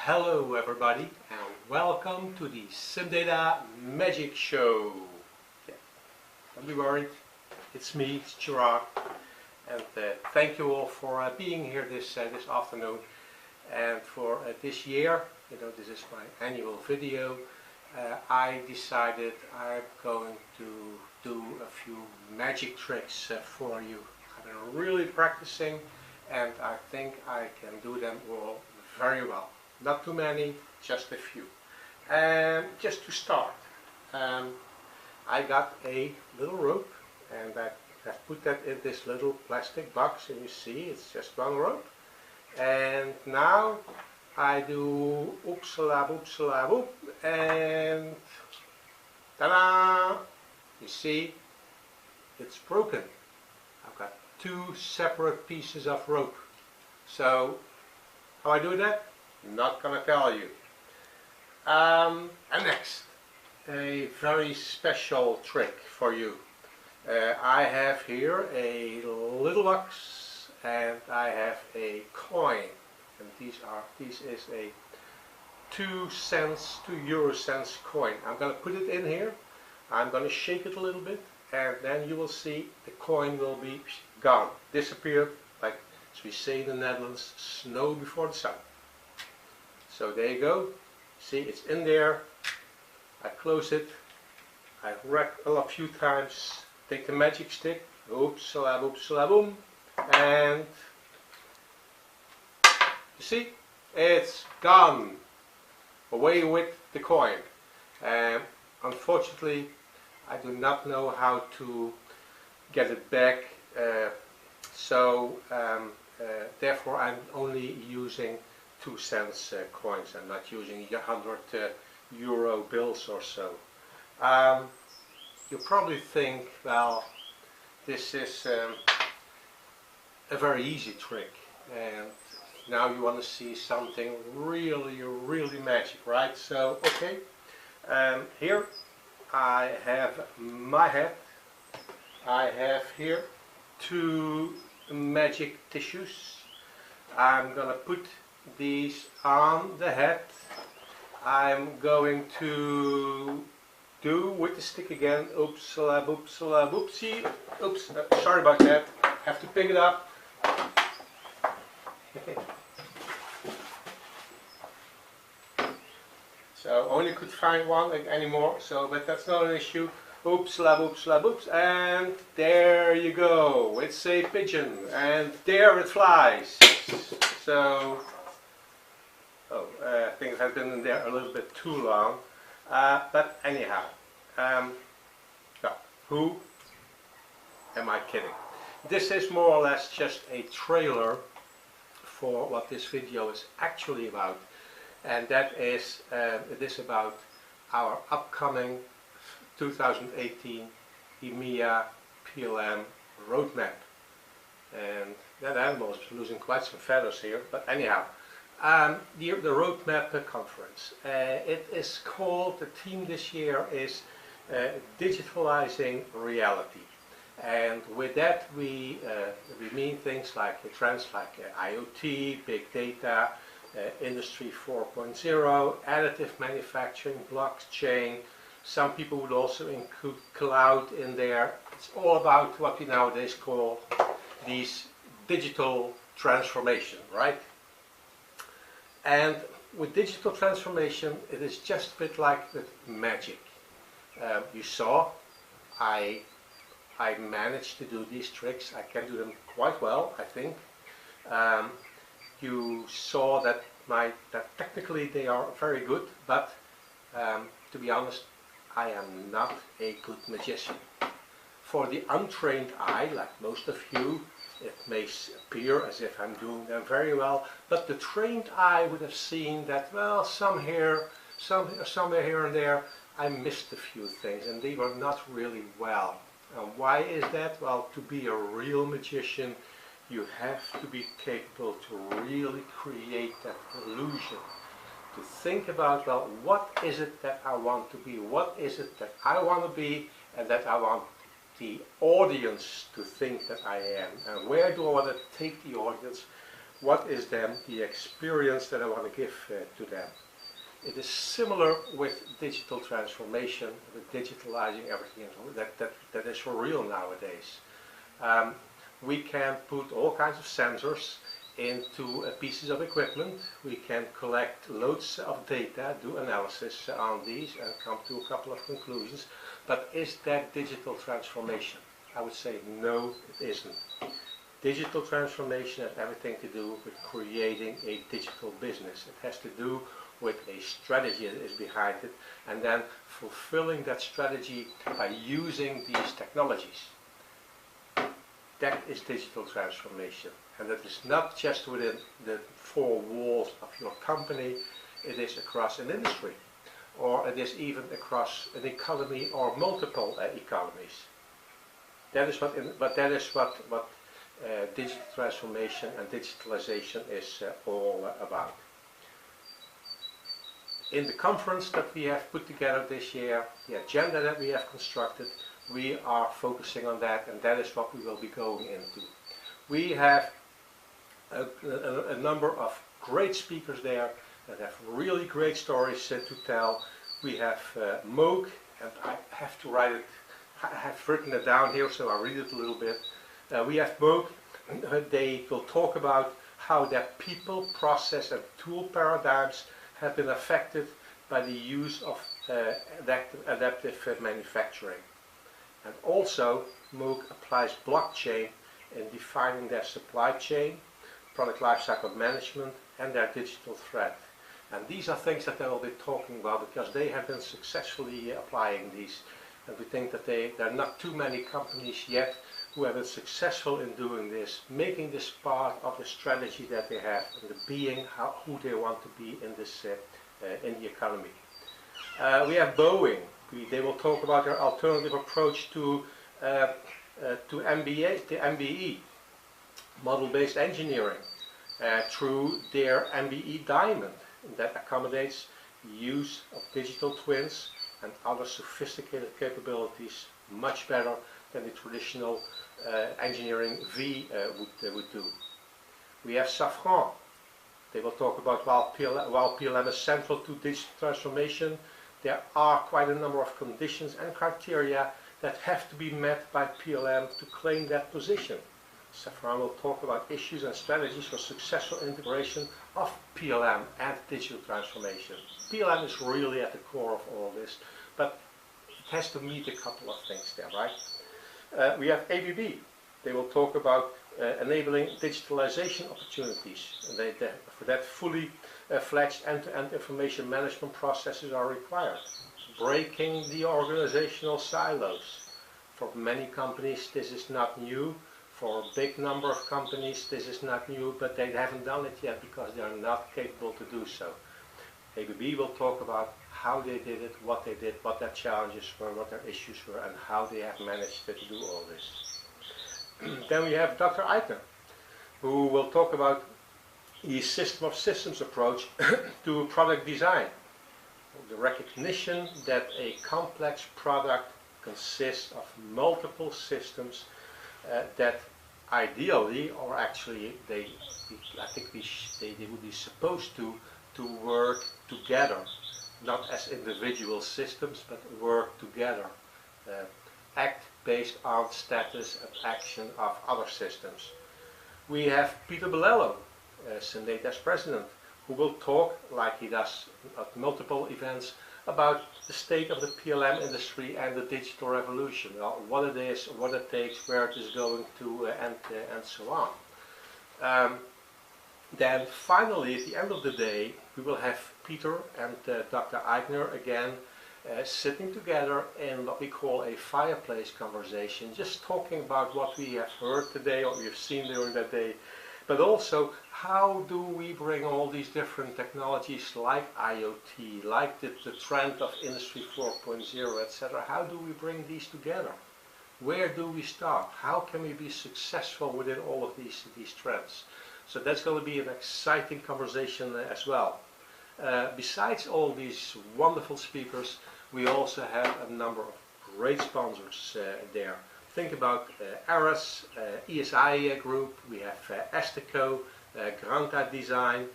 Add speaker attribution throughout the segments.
Speaker 1: Hello everybody and welcome to the CIMdata Magic Show. Yeah, don't be worried, it's me, it's Gerard, and thank you all for being here this afternoon. And for this year, this is my annual video, I decided I'm going to do a few magic tricks for you. I've been really practicing and I think I can do them all very well. Not too many, just a few. And just to start, I got a little rope and I have put that in this little plastic box, and you see it's just one rope. And now I do oopsala boopsala boop, and ta-da! You see, it's broken. I've got two separate pieces of rope. So how I do that? Not gonna tell you. And next, a very special trick for you. I have here a little box and I have a coin, and this is a 2 euro cents coin. I'm gonna put it in here. I'm gonna shake it a little bit, and then you will see the coin will be gone, disappeared, like as we say in the Netherlands, snow before the sun. So there you go. See, it's in there. I close it. I rack it a few times. Take the magic stick. Oopsala boopsala boom. And you see, it's gone. Away with the coin. Unfortunately, I do not know how to get it back. Therefore, I'm only using 2 cents coins. I'm not using 100 euro bills or so. You probably think, well, this is a very easy trick, and now you want to see something really magic, right? So, okay, here I have my hat. I have here 2 magic tissues. I'm gonna put these on the hat. I'm going to do with the stick again, oopsala boopsala boopsie. Oops, sorry about that. Have to pick it up. So only could find one anymore. So, but that's not an issue. Oopsala boopsala boops, and there you go. It's a pigeon, and there it flies. So. I think it has been in there a little bit too long, but anyhow, who am I kidding? This is more or less just a trailer for what this video is actually about, and that is, it is about our upcoming 2018 EMEA PLM Road Map. And that animal is losing quite some feathers here, but anyhow. The Road Map conference. It is called, the theme this year is digitalizing reality, and with that we mean things like trends like IoT, big data, industry 4.0, additive manufacturing, blockchain. Some people would also include cloud in there. It's all about what we nowadays call these digital transformation, right? And with digital transformation, it is just a bit like with magic. You saw, I managed to do these tricks. I can do them quite well, I think. You saw that technically they are very good, but to be honest, I am not a good magician. For the untrained eye, like most of you, it may appear as if I'm doing them very well, but the trained eye would have seen that, well, somewhere here and there, I missed a few things, and they were not really well. And why is that? Well, to be a real magician, you have to be capable to really create that illusion. To think about, well, what is it that I want to be? What is it that I want to be, and that I want the audience to think that I am, and where do I want to take the audience? what is then the experience that I want to give to them. It is similar with digital transformation, with digitalizing everything. That is for real nowadays. We can put all kinds of sensors into pieces of equipment. We can collect loads of data, do analysis on these, and come to a couple of conclusions. But is that digital transformation? I would say no, it isn't. Digital transformation has everything to do with creating a digital business. It has to do with a strategy that is behind it, and then fulfilling that strategy by using these technologies. That is digital transformation. And that is not just within the four walls of your company, it is across an industry, or it is even across an economy or multiple economies. That is what digital transformation and digitalization is all about. In the conference that we have put together this year, the agenda that we have constructed, we are focusing on that, and that is what we will be going into. We have a number of great speakers there that have really great stories to tell. We have Moog, and I have to write it, I have written it down here, so I'll read it a little bit. We have Moog. They will talk about how their people, process and tool paradigms have been affected by the use of adaptive manufacturing. And also, Moog applies blockchain in defining their supply chain, product lifecycle management, and their digital thread. And these are things that they will be talking about because they have been successfully applying these. And we think that there are not too many companies yet who have been successful in doing this, making this part of the strategy that they have, and the being who they want to be in this in the economy. We have Boeing. They will talk about their alternative approach to MBA, the MBE, model-based engineering, through their MBE Diamond that accommodates the use of digital twins and other sophisticated capabilities much better than the traditional engineering V would do. We have Safran. They will talk about while PLM is central to digital transformation, there are quite a number of conditions and criteria that have to be met by PLM to claim that position. Safran will talk about issues and strategies for successful integration of PLM and digital transformation. PLM is really at the core of all this, but it has to meet a couple of things there, right? We have ABB. They will talk about enabling digitalization opportunities. And for that, fully fledged end-to-end information management processes are required. Breaking the organizational silos. For many companies, this is not new. For a big number of companies, this is not new, but they haven't done it yet because they are not capable to do so. ABB will talk about how they did it, what their challenges were, what their issues were, and how they have managed to do all this. Then we have Dr. Eitner, who will talk about the system of systems approach to product design. The recognition that a complex product consists of multiple systems that ideally, or actually I think they would be supposed to work together, not as individual systems, but work together. Act based on status and action of other systems. We have Peter Bellello, CIMdata's president, who will talk, like he does at multiple events, about the state of the PLM industry and the digital revolution, what it is, what it takes, where it is going to, and so on. Then finally, at the end of the day, we will have Peter and Dr. Eitner again sitting together in what we call a fireplace conversation, just talking about what we have heard today, what we have seen during that day, but also how do we bring all these different technologies like IoT, like the trend of Industry 4.0, etc. How do we bring these together? Where do we start? How can we be successful within all of these trends? So that's going to be an exciting conversation as well. Besides all these wonderful speakers, we also have a number of great sponsors there. Think about ARAS, ESI Group, we have Estico, Granta Design,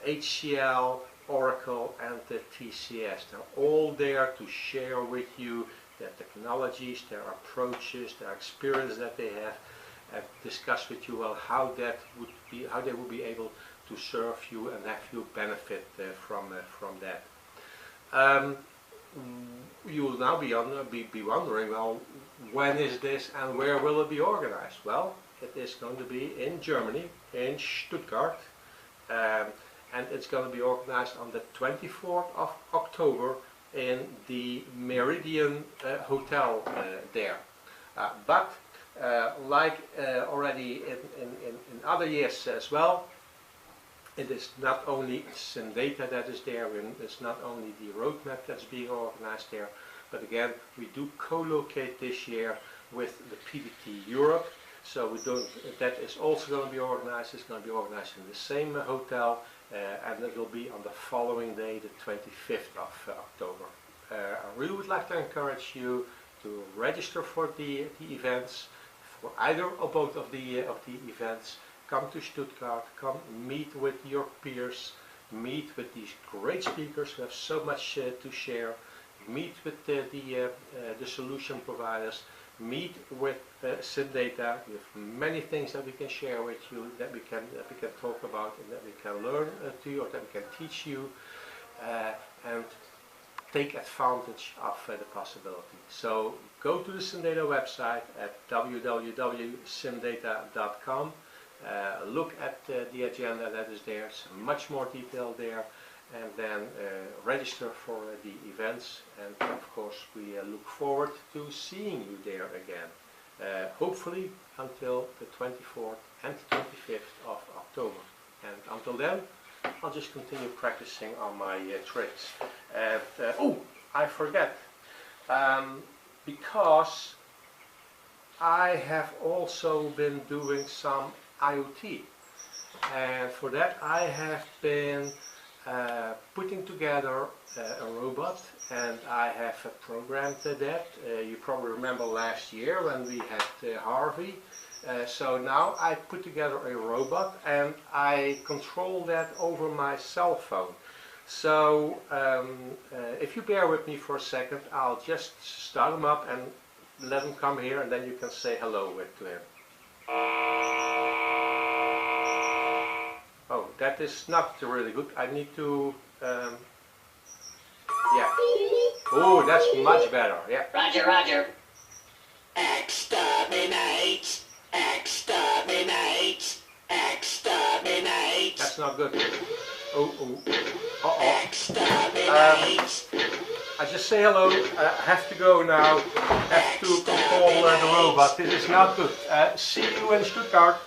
Speaker 1: HCL, Oracle and the TCS. They're all there to share with you their technologies, their approaches, their experience that they have, and discuss with you well how they would be able to serve you and have you benefit from that. You will now be wondering, well, when is this and where will it be organized? Well, it is going to be in Germany, in Stuttgart, and it's going to be organized on the 24th of October in the Meridian Hotel there. But like already in other years as well, it is not only CIMdata that is there, and it's not only the roadmap that's being organized there, but again, we do co-locate this year with the PDT Europe. So that is also going to be organized. It's going to be organized in the same hotel, and it will be on the following day, the 25th of October. I really would like to encourage you to register for the events, for either or both of the events. Come to Stuttgart, come meet with your peers, meet with these great speakers who have so much to share, meet with the solution providers, meet with CIMdata. We have many things that we can share with you, that we can talk about, and that we can learn to you, or that we can teach you, and take advantage of the possibility. So go to the CIMdata website at www.cimdata.com. Look at the agenda that is there, it's much more detail there, and then register for the events, and of course we look forward to seeing you there again, hopefully until the 24th and 25th of October. And until then, I'll just continue practicing on my tricks. And oh, I forget, because I have also been doing some IoT, and for that I have been putting together a robot, and I have programmed that. You probably remember last year when we had Harvey. So now I put together a robot and I control that over my cell phone. So if you bear with me for a second, I'll just start him up and let him come here, and then you can say hello to him. Oh, that is not really good. I need to, yeah. Oh, that's much better, yeah.
Speaker 2: Roger, roger. Exterminate! Exterminate! Exterminate!
Speaker 1: That's not good. Oh, oh. Uh-oh.
Speaker 2: Exterminate!
Speaker 1: I just say hello. I have to go now. I have to control the robot. This is not good. See you in Stuttgart.